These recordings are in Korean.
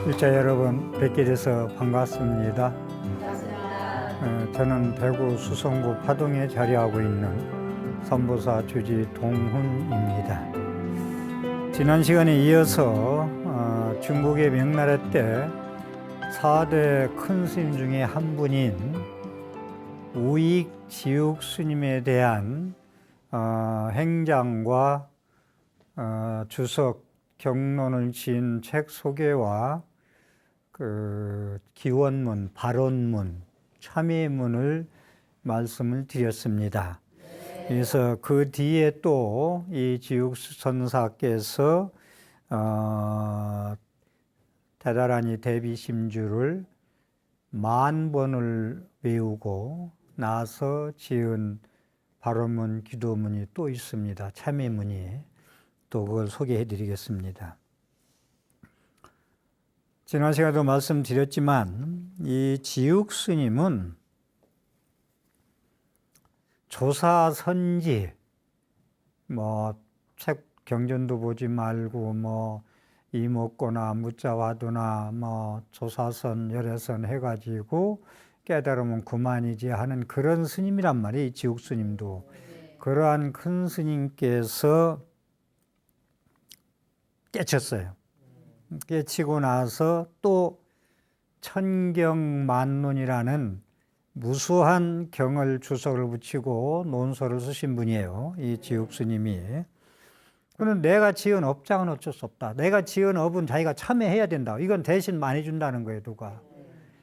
일자 여러분 뵙게 돼서 반갑습니다. 반갑습니다. 저는 대구 수성구 파동에 자리하고 있는 선보사 주지 동훈입니다. 지난 시간에 이어서 중국의 명나라 때 4대 큰 스님 중에 한 분인 우익 지육 스님에 대한 행장과 주석 경론을 지은 책 소개와 그 기원문, 발언문, 참회문을 말씀을 드렸습니다. 그래서 그 뒤에 또 이 지육선사께서 대다라니 대비심주를 10,000번을 외우고 나서 지은 발언문, 기도문이 또 있습니다. 참회문이. 또 그걸 소개해 드리겠습니다. 지난 시간에도 말씀드렸지만 이 지육 스님은 조사선지, 책 경전도 보지 말고 이목고나 무자와도나 조사선 열애선 해가지고 깨달으면 그만이지 하는 그런 스님이란 말이에요. 이 지육 스님도. 그러한 큰 스님께서 깨쳤어요. 깨치고 나서 또 천경만론이라는 무수한 경을 주석을 붙이고 논서를 쓰신 분이에요. 이 지육 스님이. 그런데 내가 지은 업장은 어쩔 수 없다. 내가 지은 업은 자기가 참회해야 된다. 이건 대신 많이 준다는 거예요, 누가.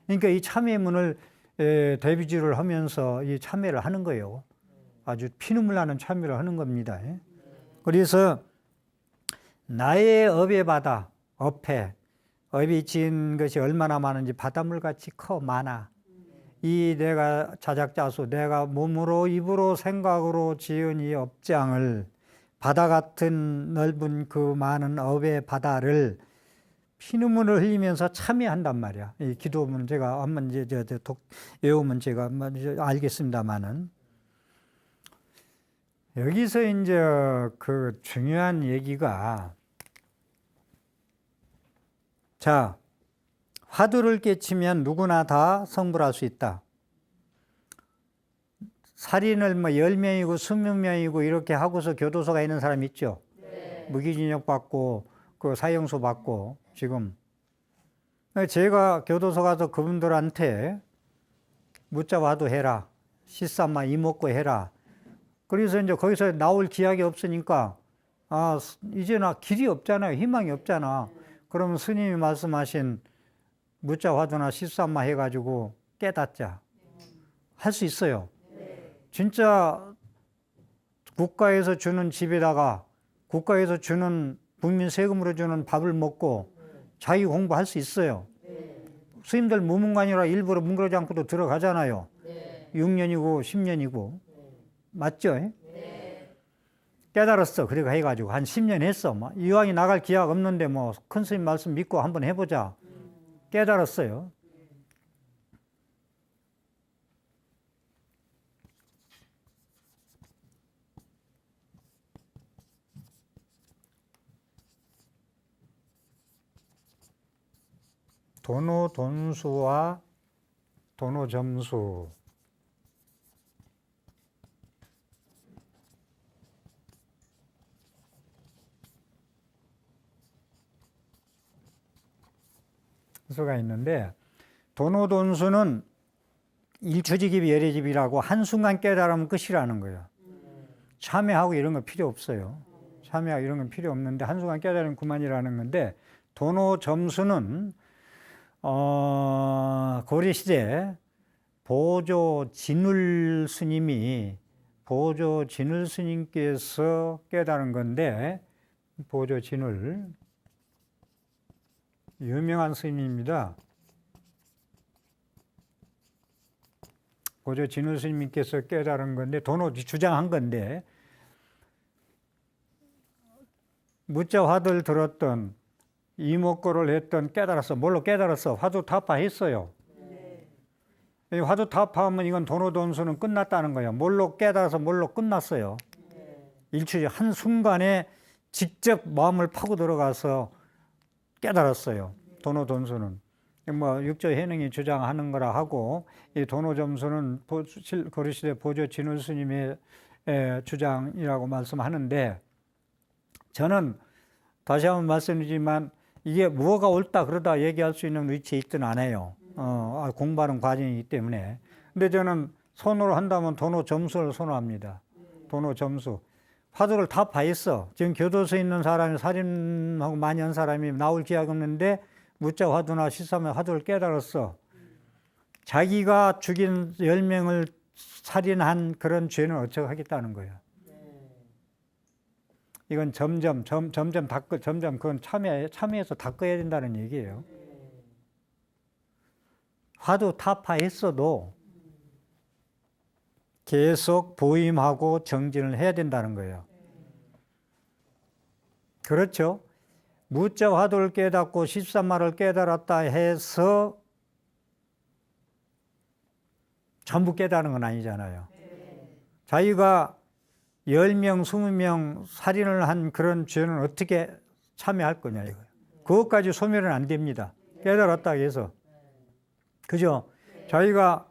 그러니까 이 참회문을 대비주를 하면서 이 참회를 하는 거예요. 아주 피눈물 나는 참회를 하는 겁니다. 그래서 나의 업의 바다, 업이 지은 것이 얼마나 많은지 바닷물같이 많아. 이 내가 자작자수, 내가 몸으로 입으로 생각으로 지은 이 업장을 바다 같은 넓은 그 많은 업의 바다를 피눈물을 흘리면서 참여한단 말이야. 이 기도문 제가 한번 외우면 제가 알겠습니다만은. 여기서 이제 그 중요한 얘기가 자, 화두를 깨치면 누구나 다 성불할 수 있다. 살인을 10명이고 20명이고 이렇게 하고서 교도소가 있는 사람 있죠? 네. 무기징역 받고 그 사형수 받고 지금. 제가 교도소 가서 그분들한테 묻자와도 해라. 시쌈마 이먹고 해라. 그래서 이제 거기서 나올 기약이 없으니까 이제 나 길이 없잖아요. 희망이 없잖아. 그러면 스님이 말씀하신 무자화두나 시쌈마 해가지고 깨닫자. 할 수 있어요. 진짜 국가에서 주는 집에다가 국가에서 주는 국민 세금으로 주는 밥을 먹고 자기 공부할 수 있어요. 스님들 무문관이라 일부러 뭉그러지 않고도 들어가잖아요. 6년이고 10년이고. 맞죠? 깨달았어. 그래가 해가지고 한 10년 했어. 이왕이 나갈 기약 없는데 큰 스님 말씀 믿고 한번 해보자. 깨달았어요. 도노돈수와 도노점수. 수가 있는데 도노돈수는 일초지기비 열애집이라고 한순간 깨달으면 끝이라는 거예요. 참회하고 이런 거 필요 없어요. 참회하고 이런 건 필요 없는데 한순간 깨달으면 그만이라는 건데 도노점수는 고려시대 보조 진울 스님께서 깨달은 건데 보조 진울 유명한 스님입니다. 보조 진울 스님께서 깨달은 건데 도노 주장한 건데 무자화두를 들었던 이목고를 했던 깨달았어. 뭘로 깨달았어? 화두 타파했어요. 화두 타파하면 이건 도노돈수는 끝났다는 거예요. 뭘로 깨달아서 뭘로 끝났어요. 일초지 한순간에 직접 마음을 파고 들어가서 깨달았어요. 도노점수는 뭐 육조 해능이 주장하는 거라 하고, 이 도노점수는 고려시대 보조 진울 스님의 주장이라고 말씀하는데, 저는 다시 한번 말씀드리지만 이게 무엇가 옳다 그러다 얘기할 수 있는 위치에 있지는 않아요. 공부하는 과정이기 때문에. 근데 저는 선호를 한다면 도노점수를 선호합니다. 도노점수. 화두를 다 파했어. 지금 교도소에 있는 사람이, 살인하고 많이 한 사람이 나올 기약이 없는데 무자 화두나 실삼의 화두를 깨달았어. 자기가 죽인 10명을 살인한 그런 죄는 어쩌고 하겠다는 거예요. 이건 점점 그건 참여해서 닦아야 된다는 얘기예요. 화두 타파했어도 계속 보임하고 정진을 해야 된다는 거예요. 그렇죠? 무자 화두를 깨닫고 13마를 깨달았다 해서 전부 깨달은 건 아니잖아요. 자기가 10명, 20명 살인을 한 그런 죄는 어떻게 참여할 거냐 이거예요. 그것까지 소멸은 안 됩니다. 깨달았다 해서. 그죠? 자기가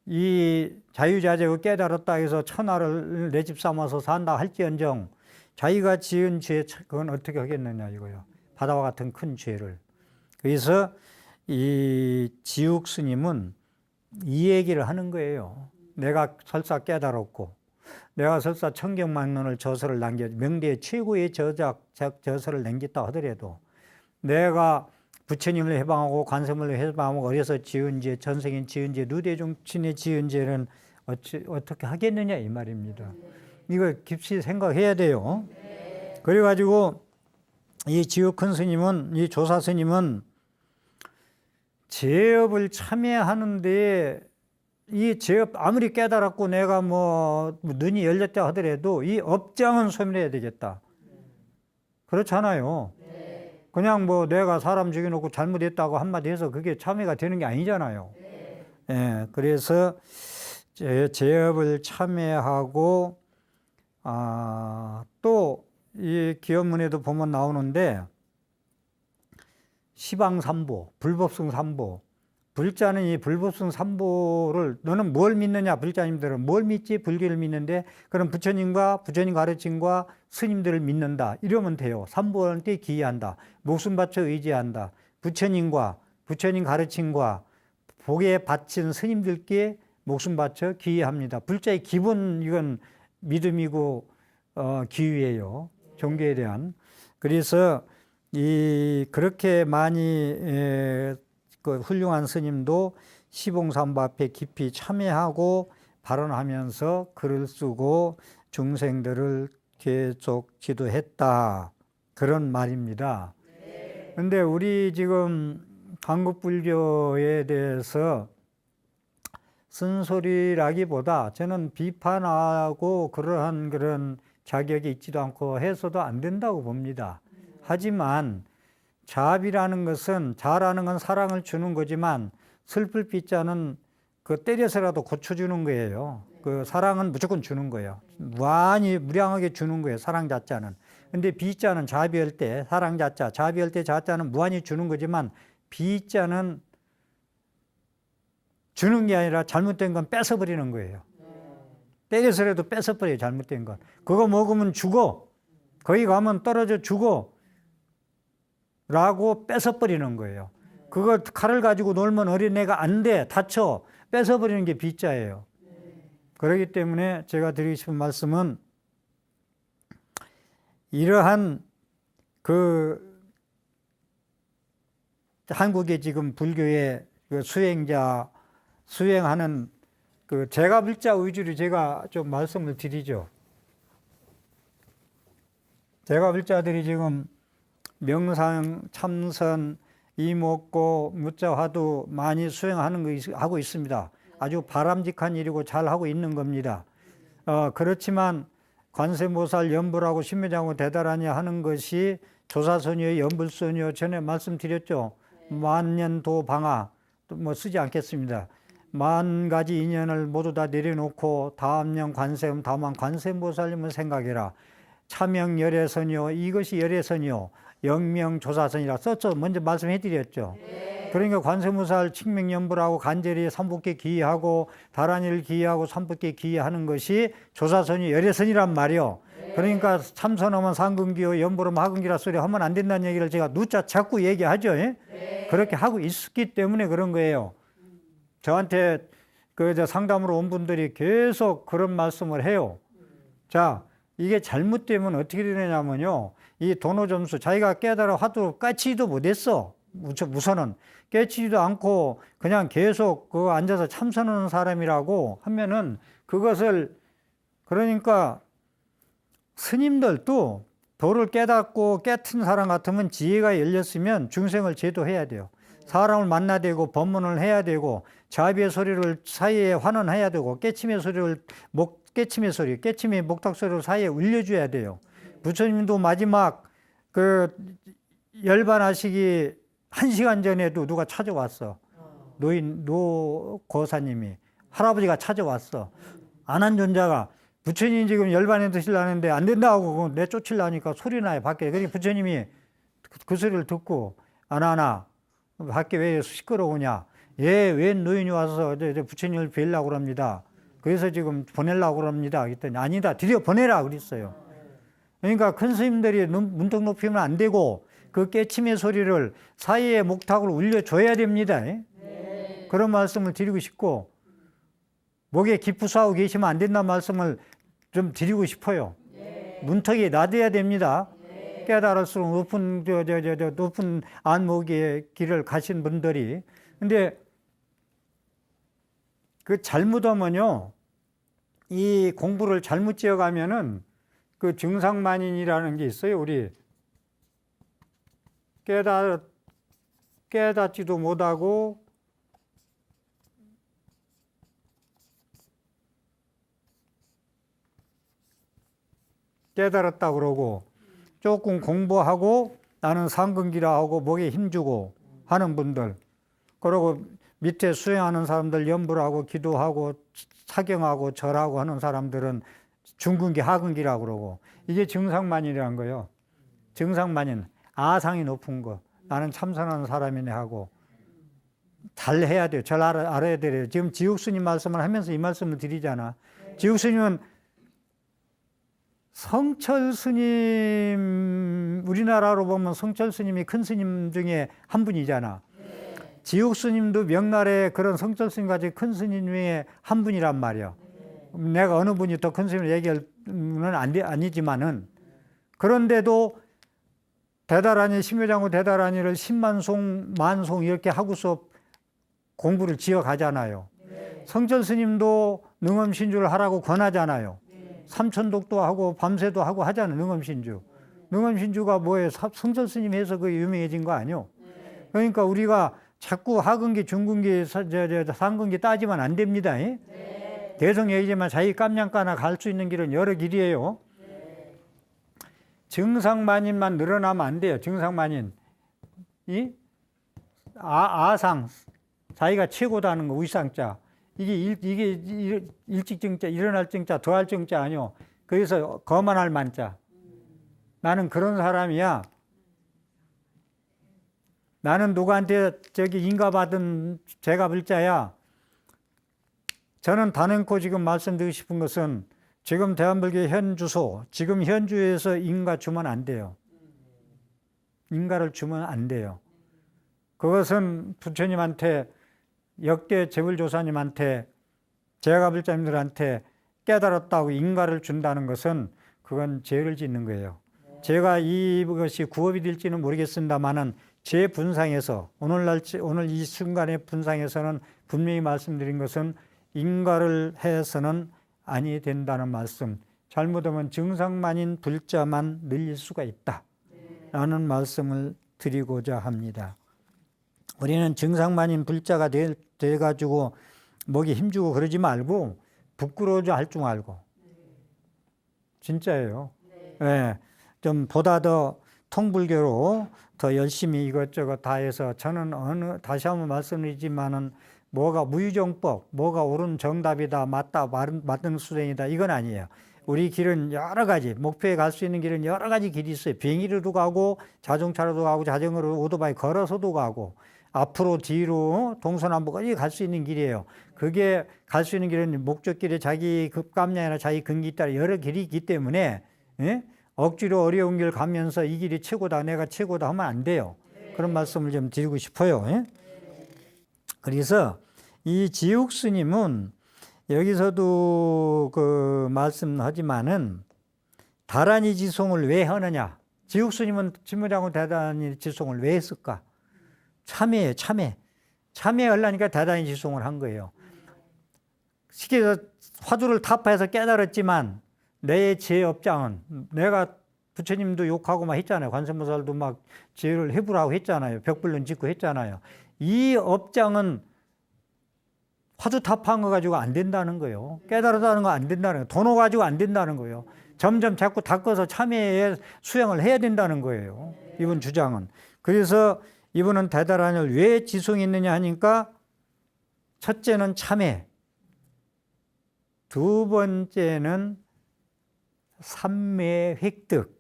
이 자유자재가 깨달았다 해서 천하를 내 집 삼아서 산다 할지언정 자기가 지은 죄 그건 어떻게 하겠느냐 이거예요. 바다와 같은 큰 죄를. 그래서 이 지욱 스님은 이 얘기를 하는 거예요. 내가 설사 깨달았고 내가 설사 천경만론을 저서를 명대의 최고의 저서를 남겼다 하더라도 내가 부처님을 해방하고 관세음을 해방하고 어려서 지은 죄, 전생인 지은 죄, 누대중친의 지은 죄는 어떻게 하겠느냐 이 말입니다. 이거 깊이 생각해야 돼요. 그래가지고 이 지옥 큰 스님은, 이 조사 스님은 제업을 참여하는데 이 제업 아무리 깨달았고 내가 뭐 눈이 열렸다 하더라도 이 업장은 소멸해야 되겠다. 그렇잖아요. 그냥 뭐 내가 사람 죽여놓고 잘못했다고 한마디 해서 그게 참여가 되는 게 아니잖아요. 예, 그래서 제업을 참여하고 또 이 기업문에도 보면 나오는데 시방삼보, 불법성 삼보. 불자는 이 불법성 삼보를 너는 뭘 믿느냐? 불자님들은 뭘 믿지? 불교를 믿는데 그럼 부처님과 부처님 가르침과 스님들을 믿는다. 이러면 돼요. 삼보한테 기이한다. 목숨 바쳐 의지한다. 부처님과 부처님 가르침과 복에 바친 스님들께 목숨 바쳐 기이합니다. 불자의 기본 이건 믿음이고 기유예요. 종교에 대한. 그래서 그렇게 많이 그 훌륭한 스님도 시봉삼보 앞에 깊이 참여하고 발언하면서 글을 쓰고 중생들을 계속 지도했다. 그런 말입니다. 그런데 우리 지금 한국불교에 대해서 쓴소리라기보다 저는 비판하고 그런 자격이 있지도 않고 해서도 안 된다고 봅니다. 하지만 자비라는 것은, 자라는 건 사랑을 주는 거지만 슬플 비자는 그 때려서라도 고쳐주는 거예요. 그 사랑은 무조건 주는 거예요. 무한히 무량하게 주는 거예요. 사랑 자자는. 근데 비자는 자비할 때, 사랑 자자, 자비할 때 자자는 무한히 주는 거지만 비자는 주는 게 아니라 잘못된 건 뺏어버리는 거예요. 때려서라도 뺏어버려요. 잘못된 건. 그거 먹으면 죽어. 거기 가면 떨어져 죽어. 라고 뺏어버리는 거예요. 그거 칼을 가지고 놀면 어린애가 안 돼. 다쳐. 뺏어버리는 게 비자예요. 그렇기 때문에 제가 드리고 싶은 말씀은 이러한 한국의 지금 불교의 수행하는 제가불자 위주로 제가 좀 말씀을 드리죠. 제가불자들이 지금 명상, 참선, 이목고, 무자화두 많이 하고 있습니다. 아주 바람직한 일이고 잘 하고 있는 겁니다. 그렇지만 관세음보살 연불하고 신묘장하고 대단하냐 하는 것이 조사선이요, 연불선이요. 전에 말씀드렸죠. 만년도 방화 뭐 쓰지 않겠습니다. 만 가지 인연을 모두 다 내려놓고 다음 년 관세음, 다만 관세음보살님을 생각해라. 차명 열애선이요, 이것이 열애선이요, 영명조사선이라 써서 먼저 말씀해 드렸죠. 그러니까 관세무살 칙명연불하고 간절히 삼복계 기하고 다란이를 기하고 삼복계 기하는 것이 조사선이 열애선이란 말이요. 그러니까 참선하면 상근기요, 연불하면 하근기라 소리 하면 안 된다는 얘기를 제가 누차 자꾸 얘기하죠. 그렇게 하고 있었기 때문에 그런 거예요. 저한테 저 상담으로 온 분들이 계속 그런 말씀을 해요. 자, 이게 잘못되면 어떻게 되냐면요. 이 도노점수, 자기가 깨달아 화두 까치지도 못했어. 우선은 깨치지도 않고 그냥 계속 그 앉아서 참선하는 사람이라고 하면은 그것을, 그러니까 스님들도 도를 깨닫고 깨튼 사람 같으면 지혜가 열렸으면 중생을 제도해야 돼요. 사람을 만나야 되고 법문을 해야 되고 자비의 소리를 사이에 환원해야 되고 깨침의 소리를 깨침의 목탁 소리를 사이에 울려줘야 돼요. 부처님도 마지막 그 열반하시기 1시간 전에도 누가 찾아왔어. 노 고사님이 할아버지가 찾아왔어. 안한존자가 부처님 지금 열반에 드시려는데 안 된다고 내쫓으려니까 소리 나요 밖에. 그러니까 부처님이 그 소리를 듣고 안하나 밖에 왜 시끄러우냐. 웬 노인이 와서 부처님을 뵈려고 그럽니다. 그래서 지금 보내려고 그럽니다. 그랬더니 아니다, 들여 보내라 그랬어요. 그러니까 큰 스님들이 문턱 높이면 안 되고 그 깨침의 소리를 사이에 목탁으로 울려줘야 됩니다. 그런 말씀을 드리고 싶고, 목에 기푸싸고 계시면 안 된다는 말씀을 좀 드리고 싶어요. 문턱이 낮아야 됩니다. 깨달을수록 높은 안목의 길을 가신 분들이. 근데 그 잘못하면요, 이 공부를 잘못 지어가면은 그 증상만인이라는 게 있어요. 우리 깨닫지도 못하고 깨달았다 그러고 조금 공부하고 나는 상근기라 하고 목에 힘주고 하는 분들, 그리고 밑에 수행하는 사람들 연불하고 기도하고 사경하고 절하고 하는 사람들은 중근기 하근기라고 그러고, 이게 증상만인이라는 거예요. 증상만인, 아상이 높은 거. 나는 참선하는 사람이네 하고 잘 해야 돼요. 잘 알아야 돼요. 지금 지옥스님 말씀을 하면서 이 말씀을 드리잖아. 지옥스님은 성철 스님, 우리나라로 보면 성철 스님이 큰 스님 중에 한 분이잖아. 지옥 스님도 명나라에 그런 성철 스님같이 큰 스님 중에 한 분이란 말이야. 내가 어느 분이 더 큰 스님을 얘기하는 아니지만은, 그런데도 대다라니, 심요장구 대다라니를 10만송, 만송 이렇게 하고서 공부를 지어 가잖아요. 성철 스님도 능엄신주를 하라고 권하잖아요. 삼천독도 하고 밤새도 하고 하잖아요. 능엄신주. 능엄신주가 뭐예요? 성철 스님 해서 그 유명해진 거 아니요? 그러니까 우리가 자꾸 하근기, 중근기, 상근기 따지면 안 됩니다. 대성 얘기지만 자기 깜냥까나 갈 수 있는 길은 여러 길이에요. 증상만인만 늘어나면 안 돼요. 증상만인. 아상, 자기가 최고다는 거, 위상자. 이게 일찍증자, 일어날 증자, 더할 증자 아니요. 그래서 거만할 만자. 나는 그런 사람이야. 나는 누구한테 인가받은 제가불자야. 저는 단연코 지금 말씀드리고 싶은 것은, 지금 대한불교 현주소, 지금 현주에서 인가 주면 안 돼요. 인가를 주면 안 돼요. 그것은 부처님한테, 역대 재불조사님한테, 제가불자님들한테 깨달았다고 인가를 준다는 것은 그건 죄를 짓는 거예요. 제가 이것이 구업이 될지는 모르겠습니다만은 제 분상에서, 오늘 이 순간의 분상에서는 분명히 말씀드린 것은 인가를 해서는 아니 된다는 말씀. 잘못하면 증상만인 불자만 늘릴 수가 있다 라는 말씀을 드리고자 합니다. 우리는 증상만인 불자가 돼가지고 목에 힘주고 그러지 말고 부끄러워져 할 줄 알고. 진짜예요. 네. 좀 보다 더 통불교로 더 열심히 이것저것 다 해서, 저는 다시 한번 말씀드리지만은 뭐가 무유정법, 뭐가 옳은 정답이다, 맞다, 맞는 수행이다, 이건 아니에요. 우리 길은 여러 가지, 목표에 갈 수 있는 길은 여러 가지 길이 있어요. 비행기로도 가고, 자동차로도 가고, 자전거로, 오토바이 걸어서도 가고, 앞으로 뒤로 동서남북 어디 갈 수 있는 길이에요. 그게 갈 수 있는 길은 목적길에 자기 급감량이나 자기 근기에 따라 여러 길이 있기 때문에, 예? 억지로 어려운 길 가면서 이 길이 최고다, 내가 최고다 하면 안 돼요. 그런 말씀을 좀 드리고 싶어요. 예? 그래서 이 지옥 스님은 여기서도 그 말씀하지만은 다란이 지송을 왜 하느냐? 지옥 스님은 진무장군 다란이 지송을 왜 했을까? 참회예요, 참회. 참회하려니까 다란이 지송을 한 거예요. 쉽게 화두를 타파해서 깨달았지만 내 제 업장은 내가 부처님도 욕하고 막 했잖아요. 관세음보살도 막 죄를 해부라고 했잖아요. 벽불론 짓고 했잖아요. 이 업장은 화두 타파한 거 가지고 안 된다는 거예요. 깨달았다는 거 안 된다는 거예요. 도노 가지고 안 된다는 거예요. 점점 자꾸 닦아서 참회에 수행을 해야 된다는 거예요. 이분 주장은. 그래서 이분은 대다란을 왜 지송했느냐 하니까 첫째는 참회, 두 번째는 삼매 획득.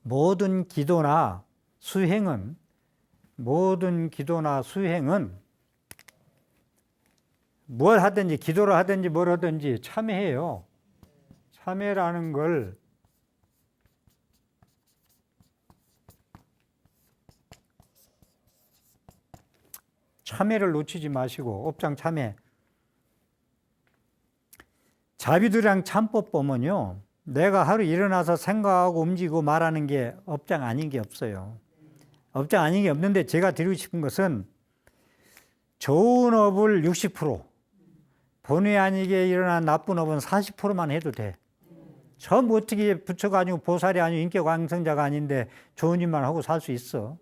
모든 기도나 수행은 뭘 하든지 기도를 하든지 뭘 하든지 참회해요. 참회라는 걸 참회를 놓치지 마시고 업장 참회. 자비도량 참법 보면요. 내가 하루 일어나서 생각하고 움직이고 말하는 게 업장 아닌 게 없어요. 업장 아닌 게 없는데 제가 드리고 싶은 것은 좋은 업을 60%, 본의 아니게 일어난 나쁜 업은 40%만 해도 돼. 전부 어떻게 붙여가지고 보살이 아니고 인격 왕성자가 아닌데 좋은 일만 하고 살 수 있어.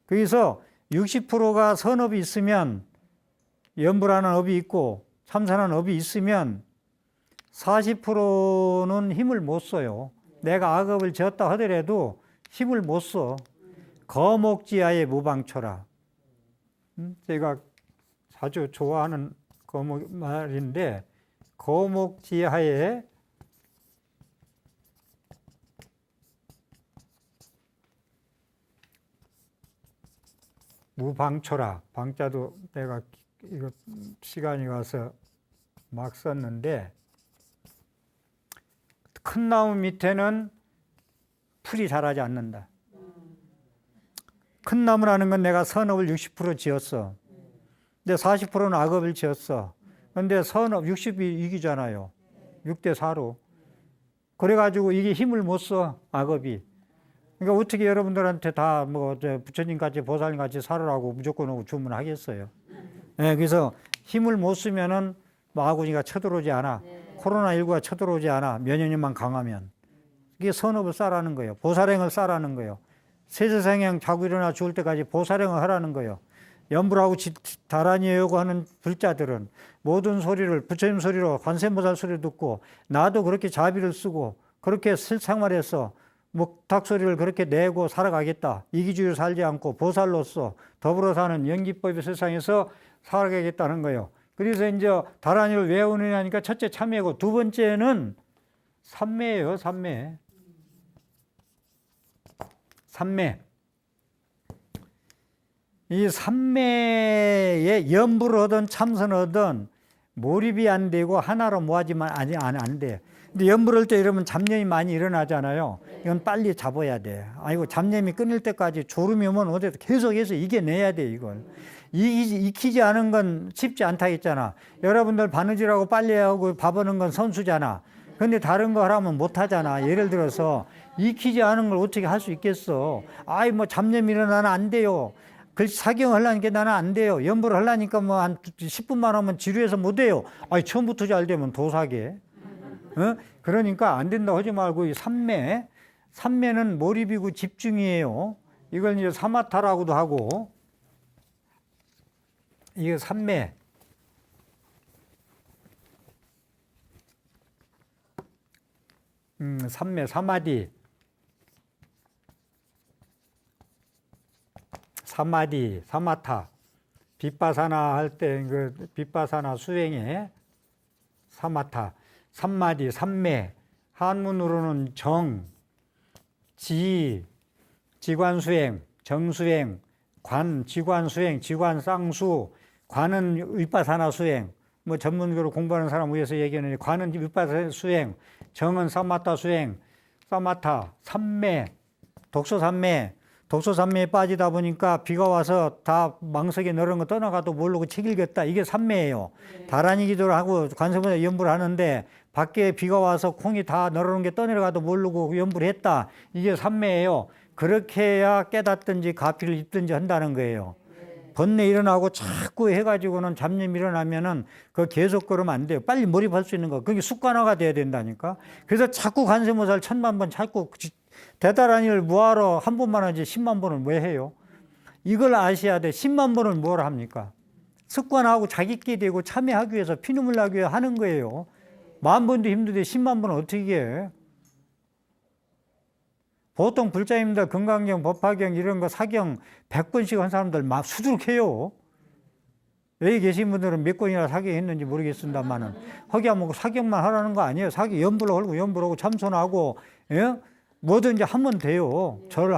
그래서 60%가 선업이 있으면 염불하는 업이 있고 참선하는 업이 있으면 40%는 힘을 못 써요. 내가 악업을 지었다 하더라도 힘을 못 써. 거목지하의 무방초라. 제가 자주 좋아하는 거목 말인데, 거목지하의 무방초라. 방자도 내가 이거 시간이 와서 막 썼는데, 큰 나무 밑에는 풀이 자라지 않는다. 큰 나무라는 건 내가 선업을 60% 지었어. 근데 40%는 악업을 지었어. 근데 선업 60이 이기잖아요. 6대 4로. 그래가지고 이게 힘을 못 써, 악업이. 그러니까 어떻게 여러분들한테 다 뭐 부처님같이 보살님같이 살으라고 무조건 오고 주문하겠어요. 네, 그래서 힘을 못 쓰면은 뭐 아군이가 쳐들어오지 않아. 코로나19가 쳐들어오지 않아. 면역력만 강하면. 이게 선업을 쌓라는 거예요. 보살행을 쌓라는 거예요. 세세생행 자고 일어나 죽을 때까지 보살행을 하라는 거예요. 염불하고 다란이하고 하는 불자들은 모든 소리를 부처님 소리로 관세음보살 소리를 듣고 나도 그렇게 자비를 쓰고 그렇게 실생활해서 목탁 소리를 그렇게 내고 살아가겠다. 이기주의로 살지 않고 보살로서 더불어 사는 연기법의 세상에서 살아가겠다는 거예요. 그래서 이제 다란이를 왜 오느냐니까 첫째 참회고 두 번째는 삼매예요. 삼매. 삼매. 이 삼매에 염불을 하든 참선을 하든 몰입이 안 되고 하나로 모아지면 안 돼. 근데 염불할 때 이러면 잡념이 많이 일어나잖아요. 이건 빨리 잡아야 돼. 아이고 잡념이 끊을 때까지 졸음이 오면 어디 계속해서 이겨내야 돼 이걸. 익히지 않은 건 쉽지 않다 했잖아. 여러분들 바느질하고 빨래하고 밥하는 건 선수잖아. 근데 다른 거 하라면 못 하잖아. 예를 들어서 익히지 않은 걸 어떻게 할 수 있겠어. 아이 뭐 잡념 일어나면 안 돼요. 글씨 사경 하려니까 나는 안 돼요. 염불 하려니까 뭐 한 10분만 하면 지루해서 못 해요. 아이 처음부터 잘 되면 도사게. 어? 그러니까 안 된다고 하지 말고 이 삼매. 삼매는 몰입이고 집중이에요. 이걸 이제 사마타라고도 하고. 이게 삼매. 삼매, 사마디. 사마디, 사마타. 빗바사나 할 때, 그 빗바사나 수행에 사마타, 삼마디, 삼매, 한문으로는 정, 지, 지관수행, 정수행, 관, 지관수행, 지관쌍수, 관은 윗바사나 수행, 뭐 전문적으로 공부하는 사람 위해서 얘기하는 관은 윗바사나 수행, 정은 사마타 수행, 사마타, 삼매, 독소삼매, 독소삼매에 빠지다 보니까 비가 와서 다 망석에 넣은 거 떠나가도 모르고 책 읽었다. 이게 삼매예요. 다란이 기도를 하고 관세보다 연불을 하는데 밖에 비가 와서 콩이 다 널어놓은 게 떠내려가도 모르고 연불을 했다. 이게 삼매예요. 그렇게 해야 깨닫든지 가피를 입든지 한다는 거예요. 번뇌 일어나고 자꾸 해가지고는 잡념 일어나면은 그거 계속 그러면 안 돼요. 빨리 몰입할 수 있는 거. 그게 습관화가 돼야 된다니까. 그래서 자꾸 관세모사를 1000만 번 자꾸 대단한 일을 뭐하러 한 번만 하지 10만 번을 왜 해요? 이걸 아셔야 돼. 10만 번을 뭘 합니까? 습관하고 자기끼리 되고 참여하기 위해서 피눈물 나기 위해 하는 거예요. 10,000번도 힘든데 10만 번은 어떻게 해? 보통 불자님들 건강경, 법화경 이런 거 사경 100번씩 한 사람들 막 수두룩해요. 여기 계신 분들은 몇 권이나 사경했는지 모르겠습니다만은 허기하면 사경만 하라는 거 아니에요. 사경 연불을 하고 연불하고 참선하고 예? 뭐든지 하면 돼요. 절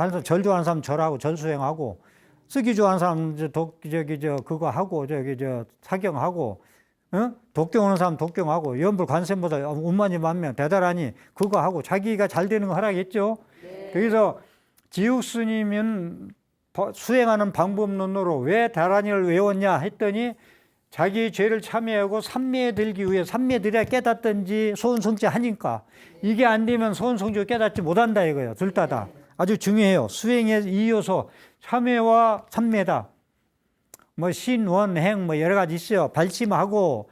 좋아하는 사람 절하고 절 수행하고 쓰기 좋아하는 사람 그거 하고 사경하고 독경 오는 사람 독경하고 연불 관세보다 운만이 만명 대단하니 그거 하고 자기가 잘 되는 거 하라겠죠. 그래서 지육스님은 수행하는 방법론으로 왜 다란이를 외웠냐 했더니 자기 죄를 참여하고 삼매에 들기 위해 삼매에 들어야 깨닫든지 소원성취 하니까 이게 안 되면 소원성취 깨닫지 못한다 이거예요. 둘 다 아주 중요해요. 수행의 이 요소 참회와 삼매다. 뭐 신원행 뭐 여러 가지 있어요. 발심하고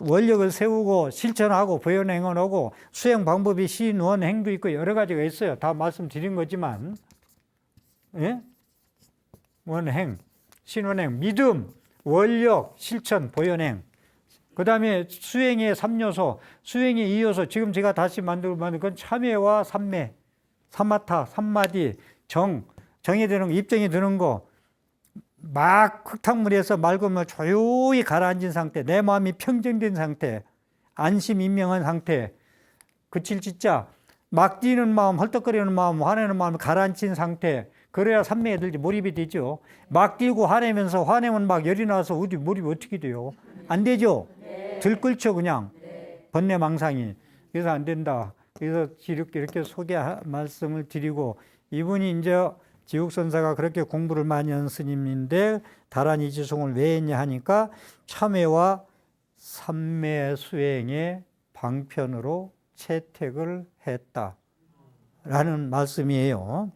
원력을 세우고 실천하고 보현행원하고 수행 방법이 신원행도 있고 여러 가지가 있어요. 다 말씀드린 거지만 예? 원행, 신원행, 믿음, 원력, 실천, 보현행. 그 다음에 수행의 3요소, 수행의 2요소. 지금 제가 다시 만든 건 참회와 삼매, 사마타, 삼마디, 정이 드는 거, 입정이 드는 거. 막 흙탕물에서 맑으면 조용히 가라앉은 상태, 내 마음이 평정된 상태, 안심인명한 상태, 그칠 짓자, 막 뛰는 마음, 헐떡거리는 마음, 화내는 마음이 가라앉힌 상태, 그래야 삼매에 들지 몰입이 되죠. 막 뛰고 화내면서 화내면 막 열이 나서 어디 몰입이 어떻게 돼요? 안 되죠? 들끓죠 그냥 번뇌망상이. 그래서 안 된다. 그래서 이렇게 소개 말씀을 드리고 이분이 이제 지옥선사가 그렇게 공부를 많이 한 스님인데 다란이 지송을 왜 했냐 하니까 참회와 삼매 수행의 방편으로 채택을 했다라는 말씀이에요.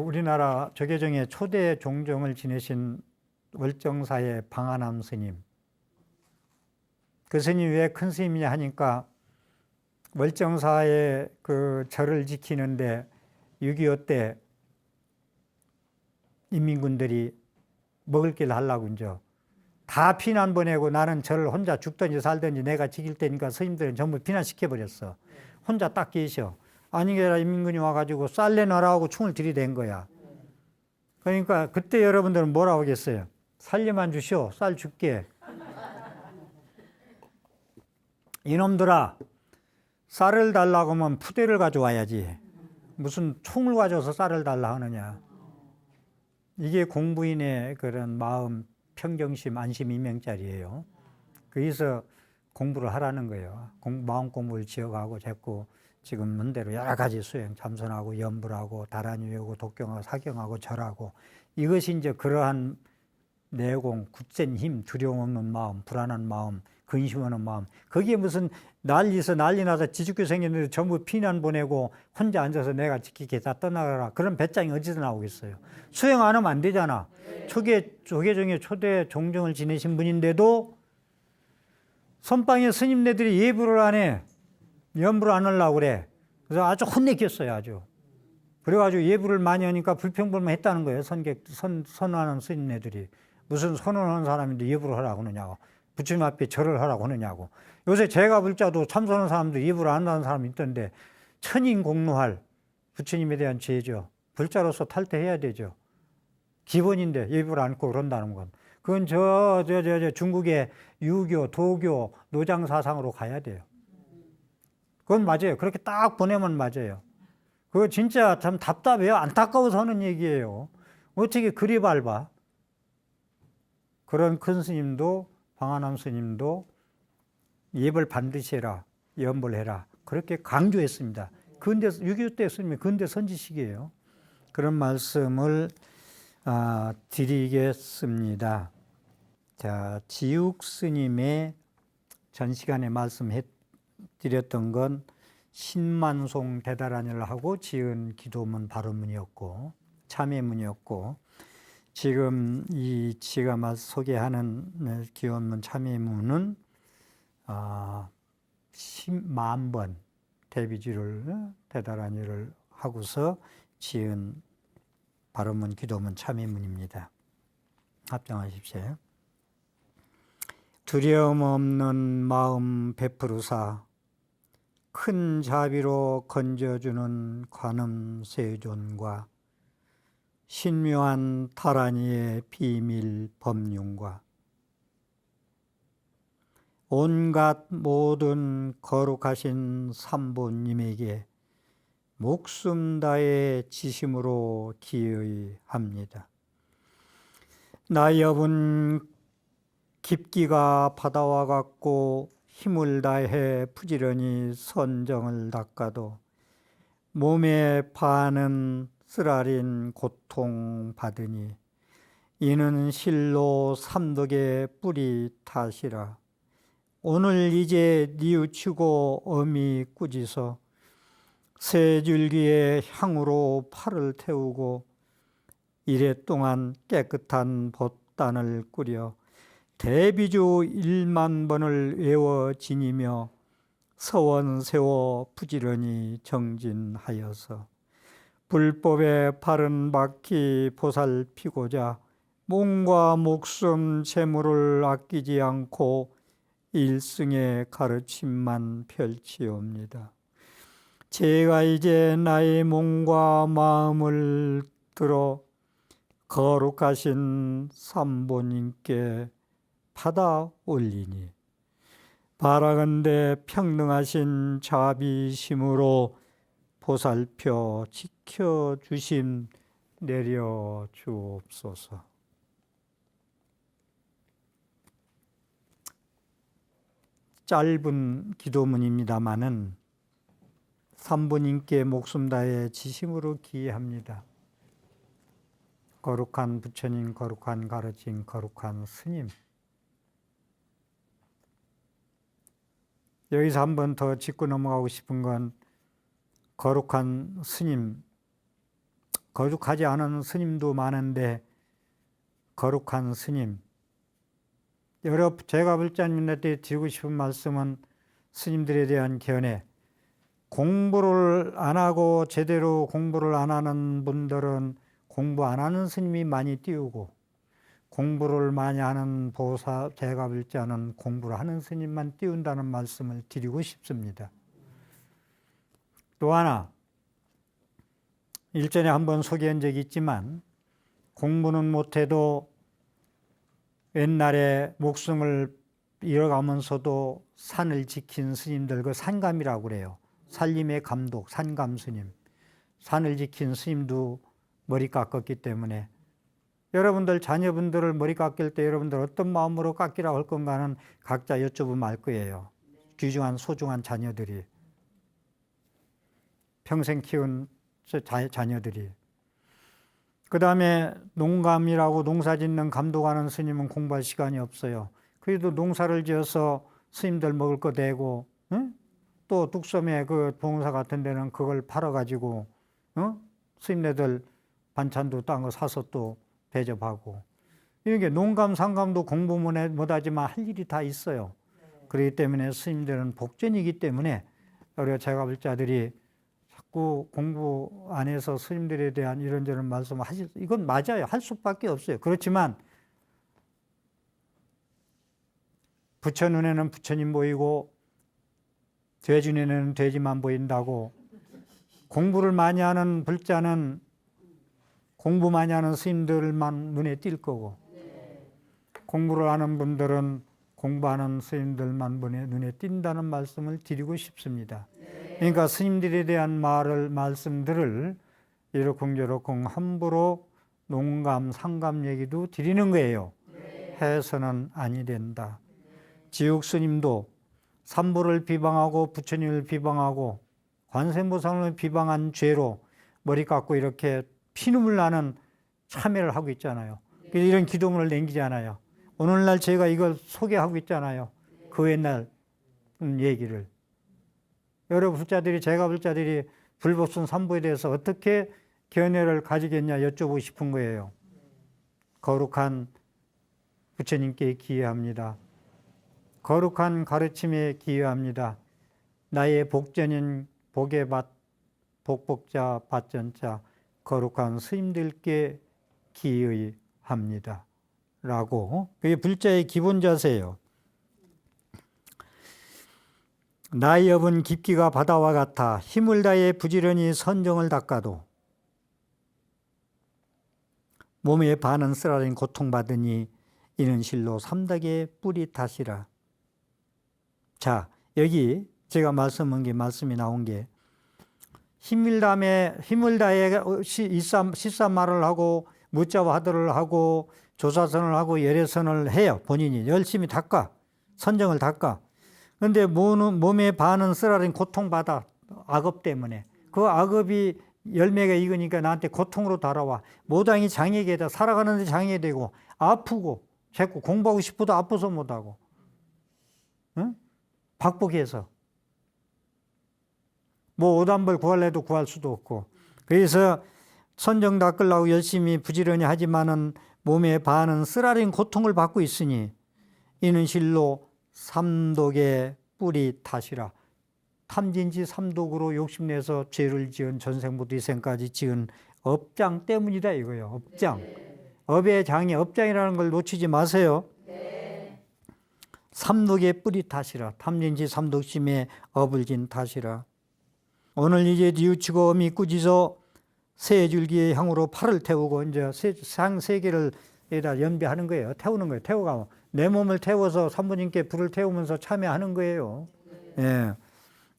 우리나라 조계종의 초대 종정을 지내신 월정사의 방한암 스님. 그 스님이 왜 큰 스님이냐 하니까 월정사의 그 절을 지키는데 6.25 때 인민군들이 먹을 길 하려고 이제 다 피난 보내고 나는 절을 혼자 죽든지 살든지 내가 지킬 테니까 스님들은 전부 피난시켜버렸어. 혼자 딱 계셔. 아니 게라 인민군이 와가지고 쌀 내놔라고 총을 들이댄 거야. 그러니까 그때 여러분들은 뭐라고 하겠어요? 살려만 주시오. 쌀 줄게. 이놈들아, 쌀을 달라고 하면 푸대를 가져와야지. 무슨 총을 가져와서 쌀을 달라 하느냐. 이게 공부인의 그런 마음, 평정심, 안심, 이명짜리예요. 그래서 공부를 하라는 거예요. 마음 공부를 지어가고 자꾸 지금 문대로 여러 가지 수행, 참선하고 연불하고 다란이 외우고 독경하고 사경하고 절하고 이것이 이제 그러한 내공, 굳센 힘, 두려움 없는 마음, 불안한 마음, 근심하는 마음. 거기에 무슨 난리 나서 지죽게 생겼는데 전부 피난 보내고 혼자 앉아서 내가 지키게 다 떠나가라. 그런 배짱이 어디서 나오겠어요. 수행 안 하면 안 되잖아. 조계종의 초대 종정을 지내신 분인데도 선방에 스님네들이 예불을 안 해. 연불을 안 하려고 그래. 그래서 아주 혼내켰어요, 아주. 그래가지고 예불을 많이 하니까 불평불만 했다는 거예요, 선언하는 스님네들이. 무슨 선언하는 사람인데 예불을 하라고 하느냐고. 부처님 앞에 절을 하라고 하느냐고. 요새 제가 불자도 참선하는 사람도 예불을 안 하는 사람이 있던데 천인공노할 부처님에 대한 죄죠. 불자로서 탈퇴해야 되죠. 기본인데 예불을 안고 그런다는 건. 그건 중국의 유교, 도교, 노장 사상으로 가야 돼요. 그건 맞아요. 그렇게 딱 보내면 맞아요. 그거 진짜 참 답답해요. 안타까워서 하는 얘기예요. 어떻게 그리 밟아? 그런 큰 스님도, 방한함 스님도 예벌 반드시 해라, 염불해라. 그렇게 강조했습니다. 근대 6.25 때 스님이 근대 선지식이에요. 그런 말씀을 드리겠습니다. 자, 지욱 스님의 전 시간에 말씀해 드렸던 건 신만송 대다란을 하고 지은 기도문 발언문이었고 참회문이었고, 지금 이 제가 소개하는 기원문 참회문은 10만 번 대비주를 대다란이를 하고서 지은 발언문 기도문 참회문입니다. 합장하십시오. 두려움 없는 마음 베푸르사 큰 자비로 건져주는 관음 세존과 신묘한 타라니의 비밀 법륜과 온갖 모든 거룩하신 삼보님에게 목숨 다해 지심으로 기의합니다. 나 여분 깊기가 바다와 같고 힘을 다해 부지런히 선정을 닦아도 몸에 파는 쓰라린 고통 받으니 이는 실로 삼독의 뿌리 탓이라. 오늘 이제 뉘우치고 어미 꾸짖어 새 줄기의 향으로 팔을 태우고 이랫동안 깨끗한 봇단을 꾸려 대비주 1만 번을 외워 지니며 서원 세워 부지런히 정진하여서 불법의 바른 바퀴 보살피고자 몸과 목숨 재물을 아끼지 않고 일승의 가르침만 펼치옵니다. 제가 이제 나의 몸과 마음을 들어 거룩하신 삼보님께 받아 올리니 바라건대 평등하신 자비심으로 보살펴 지켜주심 내려 주옵소서. 짧은 기도문입니다마는 삼보님께 목숨 다해 지심으로 기합니다. 거룩한 부처님, 거룩한 가르침, 거룩한 스님. 여기서 한 번 더 짚고 넘어가고 싶은 건 거룩한 스님, 거룩하지 않은 스님도 많은데 거룩한 스님. 제가 불자님한테 드리고 싶은 말씀은 스님들에 대한 견해. 공부를 안 하고 제대로 공부를 안 하는 분들은 공부 안 하는 스님이 많이 띄우고, 공부를 많이 하는 보사, 제가 불자는 공부를 하는 스님만 띄운다는 말씀을 드리고 싶습니다. 또 하나, 일전에 한번 소개한 적이 있지만 공부는 못해도 옛날에 목숨을 잃어가면서도 산을 지킨 스님들, 그 산감이라고 그래요. 산림의 감독, 산감 스님. 산을 지킨 스님도 머리 깎았기 때문에 여러분들 자녀분들을 머리 깎일 때 여러분들 어떤 마음으로 깎이라고 할 건가는 각자 여쭤보면 알 거예요. 귀중한 소중한 자녀들이, 평생 키운 자녀들이. 그 다음에 농감이라고 농사 짓는 감독하는 스님은 공부할 시간이 없어요. 그래도 농사를 지어서 스님들 먹을 거 대고, 응? 또 뚝섬에 그 봉사 같은 데는 그걸 팔아가지고, 스님네들 반찬도 딴 거 사서 또 대접하고. 이게 농감, 상감도 공부 못하지만 할 일이 다 있어요. 그렇기 때문에 스님들은 복전이기 때문에 우리가 제가불자들이 자꾸 공부 안 해서 스님들에 대한 이런저런 말씀을 이건 맞아요. 할 수밖에 없어요. 그렇지만 부처 눈에는 부처님 보이고 돼지 눈에는 돼지만 보인다고, 공부를 많이 하는 불자는 공부 많이 하는 스님들만 눈에 띌 거고, 공부를 하는 분들은 공부하는 스님들만 눈에 띈다는 말씀을 드리고 싶습니다. 그러니까 스님들에 대한 말씀들을 이러쿵저러쿵 함부로 농감, 상감 얘기도 드리는 거예요. 해서는 아니 된다. 지육 스님도 삼부를 비방하고 부처님을 비방하고 관세음보살을 비방한 죄로 머리 깎고 이렇게 피눈물 나는 참회를 하고 있잖아요. 이런 기도문을 남기잖아요. 오늘날 제가 이걸 소개하고 있잖아요. 그 옛날 얘기를. 여러 불자들이, 제가 불자들이 불법순 삼부에 대해서 어떻게 견해를 가지겠냐 여쭤보고 싶은 거예요. 거룩한 부처님께 기여합니다. 거룩한 가르침에 기여합니다. 나의 복전인 복의 밭, 복복자, 밭전자, 거룩한 스님들께 기여합니다. 라고. 그게 불자의 기본 자세예요. 나의 업은 깊기가 바다와 같아 힘을 다해 부지런히 선정을 닦아도 몸에 반은 쓰라린 고통받으니 이는 실로 삼덕의 뿌리 탓이라. 자, 여기 제가 말씀한 게 말씀이 나온 게 힘을 다해 시사말을 하고 무자와 하도를 하고 조사선을 하고 열애선을 해요. 본인이 열심히 닦아. 선정을 닦아. 그런데 몸에 반은 쓰라린 고통받아. 악업 때문에. 그 악업이 열매가 익으니까 나한테 고통으로 달아와. 모당이 장애게 돼. 살아가는데 장애되고 아프고 자꾸 공부하고 싶어도 아파서 못하고. 응? 박복해서. 뭐 오단벌 구할래도 구할 수도 없고. 그래서 선정 닦으려고 열심히 부지런히 하지만은 몸에 반은 쓰라린 고통을 받고 있으니 이는 실로 삼독의 뿌리 탓이라. 탐진치 삼독으로 욕심내서 죄를 지은 전생부터 이생까지 지은 업장 때문이다 이거예요. 업장. 업의 장이 업장이라는 걸 놓치지 마세요. 삼독의 뿌리 탓이라. 탐진치 삼독심에 업을 진 탓이라. 오늘 이제 뉘우치고 어미 꾸짖어 세 줄기의 향으로 팔을 태우고 이제 상 세 개를 여기다 연비하는 거예요. 태우는 거예요. 태워가 내 몸을 태워서 산부님께 불을 태우면서 참여하는 거예요. 예.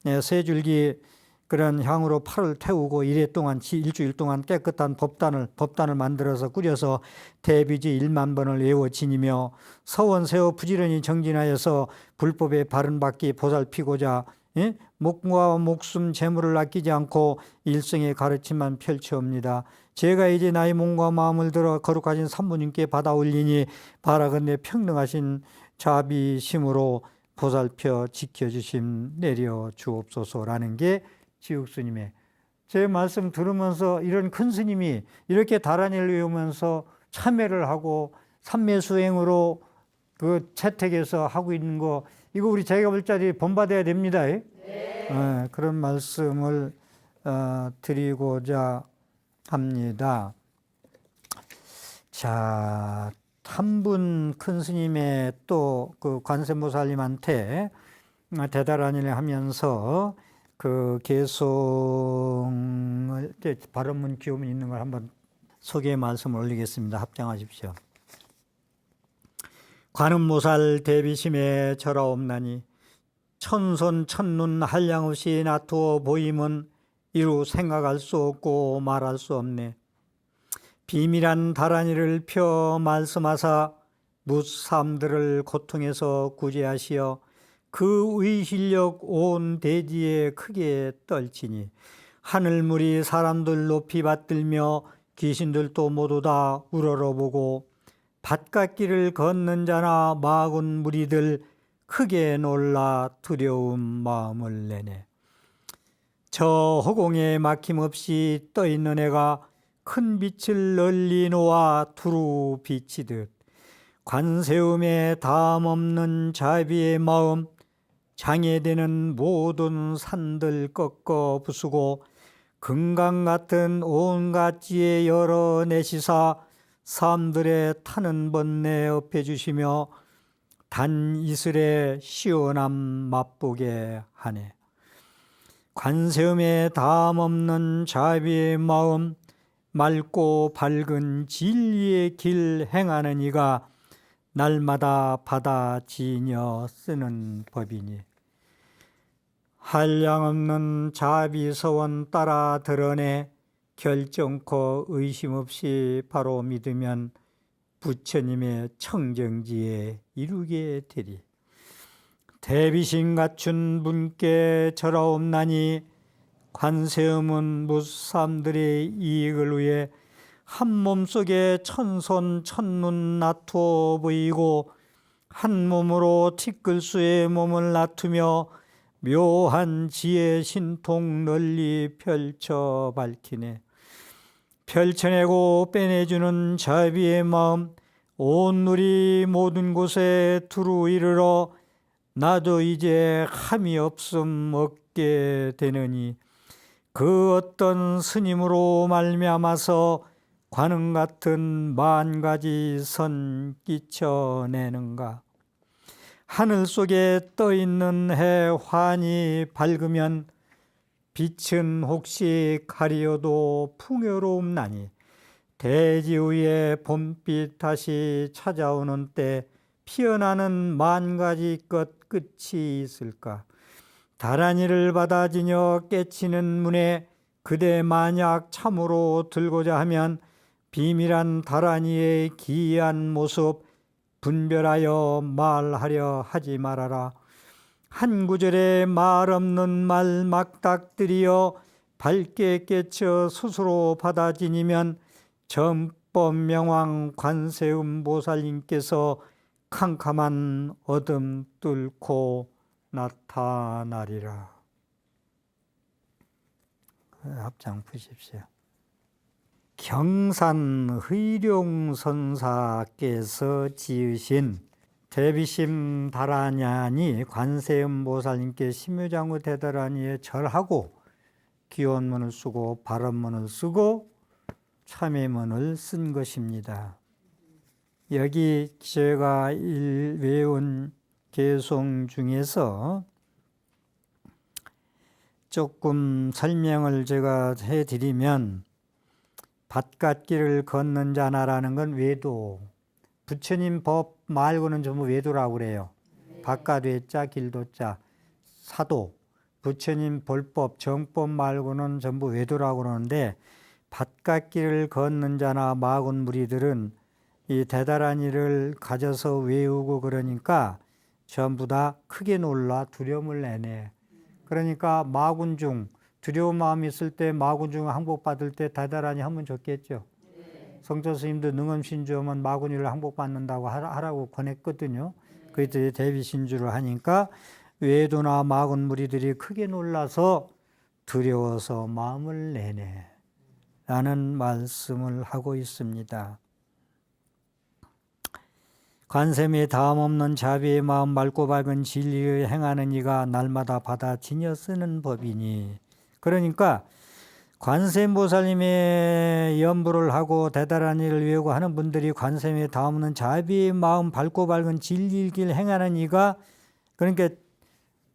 예, 세 줄기 그런 향으로 팔을 태우고 일주일 동안 깨끗한 법단을 만들어서 꾸려서 대비지 1만 번을 외워 지니며 서원 세워 부지런히 정진하여서 불법의 바른 바퀴 보살피고자 목과 목숨 재물을 아끼지 않고 일생의 가르침만 펼쳐옵니다. 제가 이제 나의 몸과 마음을 들어 거룩하신 산부님께 받아 올리니 바라건대 평등하신 자비심으로 보살펴 지켜주심 내려 주옵소서라는 게 지육스님의. 제 말씀 들으면서 이런 큰 스님이 이렇게 다란이를 외우면서 참회를 하고 삼매수행으로 그 채택해서 하고 있는 거, 이거 우리 자기가 볼자리 본받아야 됩니다. 그런 말씀을 드리고자 합니다. 자, 한 분 큰 스님의 또 그 관세음보살님한테 대다란이를 하면서 그 개송을 발언문 기호문 있는 걸 한번 소개 말씀을 올리겠습니다. 합장하십시오. 관음모살 대비심에 절하옵나니 천손 천눈 한량없이 나투어 보임은 이루 생각할 수 없고 말할 수 없네. 비밀한 다란이를 펴 말씀하사 무삼들을 고통에서 구제하시어 그 의실력 온 대지에 크게 떨치니 하늘물이 사람들 높이 받들며 귀신들도 모두 다 우러러보고 밭갓길을 걷는 자나 마군 무리들 크게 놀라 두려움 마음을 내네. 저 허공에 막힘없이 떠있는 애가 큰 빛을 널리 놓아 두루 비치듯 관세음에 담없는 자비의 마음 장애되는 모든 산들 꺾어 부수고 금강 같은 온갖 지혜 열어내시사 사람들의 타는 번뇌 업해주시며 단 이슬의 시원함 맛보게 하네. 관세음에 담없는 자비의 마음 맑고 밝은 진리의 길 행하는 이가 날마다 받아 지녀 쓰는 법이니 한량없는 자비서원 따라 드러내 결정코 의심 없이 바로 믿으면 부처님의 청정지에 이루게 되리. 대비심 갖춘 분께 절하옵나니 관세음은 무사람들의 이익을 위해 한 몸속에 천손 천눈 나투어 보이고 한 몸으로 티끌수의 몸을 나투며 묘한 지혜 신통 널리 펼쳐 밝히네. 펼쳐내고 빼내주는 자비의 마음 온 누리 모든 곳에 두루 이르러 나도 이제 함이 없음 얻게 되느니 그 어떤 스님으로 말미암아서 관음 같은 만 가지 선 끼쳐내는가. 하늘 속에 떠 있는 해 환히 밝으면 빛은 혹시 가리어도 풍요로움나니 대지 위에 봄빛 다시 찾아오는 때 피어나는 만 가지 것 끝이 있을까. 다란이를 받아 지녀 깨치는 문에 그대 만약 참으로 들고자 하면 비밀한 다란이의 기이한 모습 분별하여 말하려 하지 말아라. 한 구절에 말 없는 말 막닥들이여 밝게 깨쳐 스스로 받아 지니면 전법명왕 관세음 보살님께서 캄캄한 어둠 뚫고 나타나리라. 합장 푸십시오. 경산 의룡선사께서 지으신 대비심 다라냐니 관세음 보살님께 심유장구 대다라니에 절하고 기원문을 쓰고 발언문을 쓰고 참회문을 쓴 것입니다. 여기 제가 외운 개송 중에서 조금 설명을 제가 해드리면 밭갓길을 걷는 자나라는 건 외도, 부처님 법 말고는 전부 외도라고 그래요. 밭갓 외자 길도자 사도, 부처님 볼법 정법 말고는 전부 외도라고 그러는데 밭갓길을 걷는 자나 마군 무리들은 이 대다라니를 가져서 외우고 그러니까 전부 다 크게 놀라 두려움을 내네. 그러니까 마군 중 두려운 마음이 있을 때 마군 중 항복받을 때 대다라니 하면 좋겠죠. 성조 스님도 능엄신주하면 마군이를 항복받는다고 하라고 권했거든요. 그들이 대비신주를 하니까 외도나 마군 무리들이 크게 놀라서 두려워서 마음을 내네 라는 말씀을 하고 있습니다. 관세음에 다음 없는 자비의 마음 맑고 밝은 진리를 행하는 이가 날마다 받아 지녀 쓰는 법이니. 그러니까 관세음보살님의 연부를 하고 대단한 일을 외우고 하는 분들이 관세음에 다음 없는 자비의 마음 밝고 밝은 진리의 길 행하는 이가, 그러니까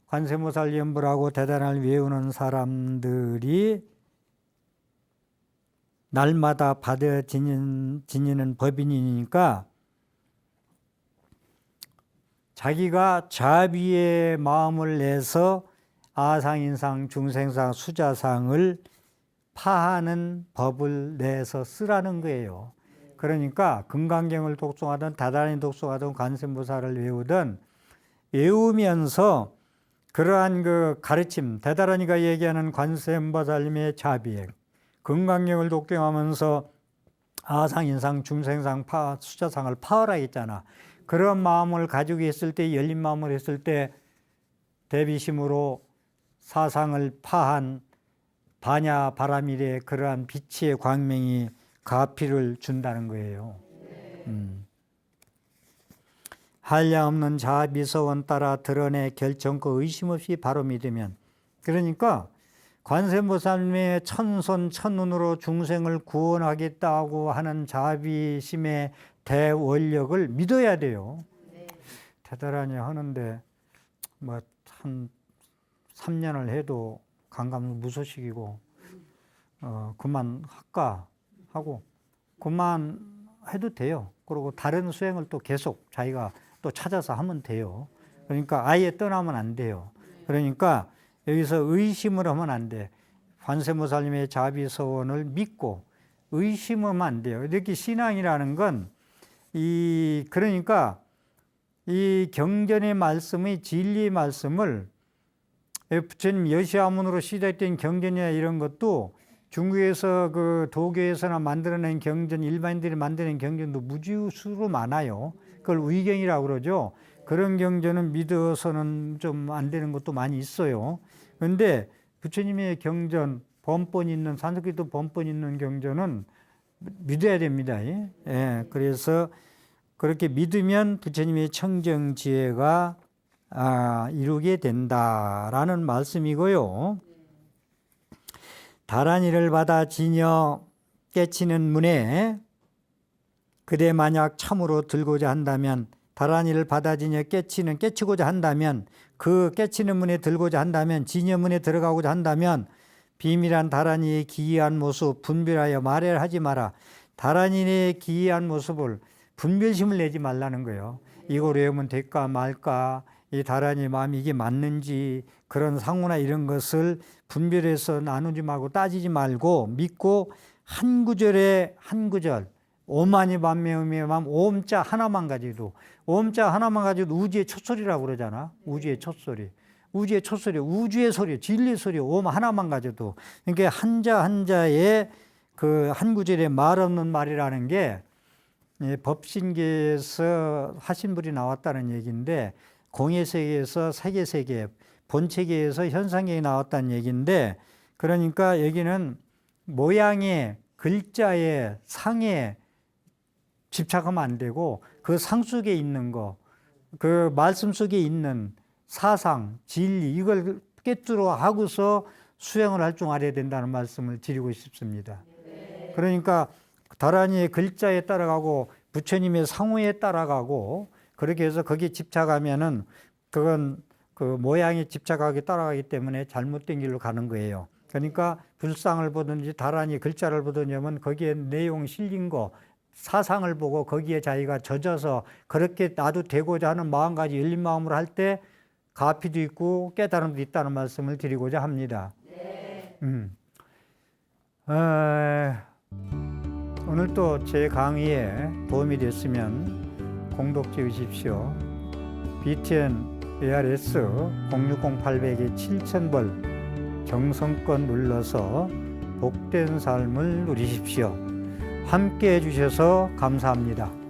관세음보살 연부를 하고 대단한 일을 외우는 사람들이 날마다 받아 지니는 법인이니까 자기가 자비의 마음을 내서 아상인상, 중생상, 수자상을 파하는 법을 내서 쓰라는 거예요. 그러니까 금강경을 독송하든 다단히 독송하든 관세음보살을 외우든 외우면서 그러한 그 가르침, 대다라니가 얘기하는 관세음보살님의 자비행, 금강경을 독경하면서 아상인상, 중생상, 수자상을 파하라 했잖아. 그런 마음을 가지고 있을 때, 열린 마음을 했을 때 대비심으로 사상을 파한 반야 바라밀의 그러한 빛의 광명이 가피를 준다는 거예요. 한량없는 자비서원 따라 드러내 결정코 의심 없이 바로 믿으면, 그러니까 관세음보살님의 천손 천눈으로 중생을 구원하겠다고 하는 자비심의 대원력을 믿어야 돼요. 대단하니 하는데 뭐 한 3년을 해도 그만할까 하고 그만 해도 돼요. 그리고 다른 수행을 또 계속 자기가 또 찾아서 하면 돼요. 그러니까 아예 떠나면 안 돼요. 그러니까 여기서 의심을 하면 안 돼. 관세음보살님의 자비서원을 믿고 의심하면 안 돼요. 이렇게 신앙이라는 건 그러니까 이 경전의 말씀의 진리의 말씀을 부처님 여시아문으로 시작된 경전이나 이런 것도 중국에서 그 도교에서나 만들어낸 경전, 일반인들이 만드는 경전도 무지수로 많아요. 그걸 의경이라고 그러죠. 그런 경전은 믿어서는 좀 안 되는 것도 많이 있어요. 그런데 부처님의 경전, 번번 있는, 산스크리트 번번 있는 경전은 믿어야 됩니다. 예, 그래서 그렇게 믿으면 부처님의 청정지혜가 이루게 된다라는 말씀이고요. 다란이를 받아 지녀 깨치는 문에 그대 만약 참으로 들고자 한다면, 다란이를 받아 지녀 깨치고자 한다면, 그 깨치는 문에 들고자 한다면, 지녀 문에 들어가고자 한다면 비밀한 다란이의 기이한 모습 분별하여 말을 하지 마라. 다란이의 기이한 모습을 분별심을 내지 말라는 거예요. 이걸 외우면 될까 말까, 이 다란이의 마음이 이게 맞는지, 그런 상호나 이런 것을 분별해서 나누지 말고 따지지 말고 믿고 한 구절에 한 구절, 오만이 만명의 마음, 오음자 하나만 가지고, 오음자 하나만 가지고 우주의 첫소리라고 그러잖아. 우주의 첫소리. 우주의 첫소리, 우주의 소리, 진리의 소리, 오음 하나만 가져도. 그러니까 한자 한자의 그 한 구절에 말 없는 말이라는 게 법신계에서 하신 분이 나왔다는 얘기인데, 공예세계에서 세계세계, 본체계에서 현상계에 나왔다는 얘기인데, 그러니까 여기는 모양에, 글자에, 상에 집착하면 안 되고 그 상 속에 있는 거, 그 말씀 속에 있는 사상, 진리, 이걸 꿰뚫어 하고서 수행을 할 줄 알아야 된다는 말씀을 드리고 싶습니다. 그러니까 다란이의 글자에 따라가고 부처님의 상호에 따라가고 그렇게 해서 거기에 집착하면은 그건 그 모양에 집착하게 따라가기 때문에 잘못된 길로 가는 거예요. 그러니까 불상을 보든지 다란이 글자를 보든지 하면 거기에 내용 실린 거, 사상을 보고 거기에 자기가 젖어서 그렇게 나도 되고자 하는 마음까지 열린 마음으로 할 때 가피도 있고 깨달음도 있다는 말씀을 드리고자 합니다. 오늘 또 제 강의에 도움이 됐으면 공독 지으십시오. BTN ARS 060-800-7000번 정성껏 눌러서 복된 삶을 누리십시오. 함께 해주셔서 감사합니다.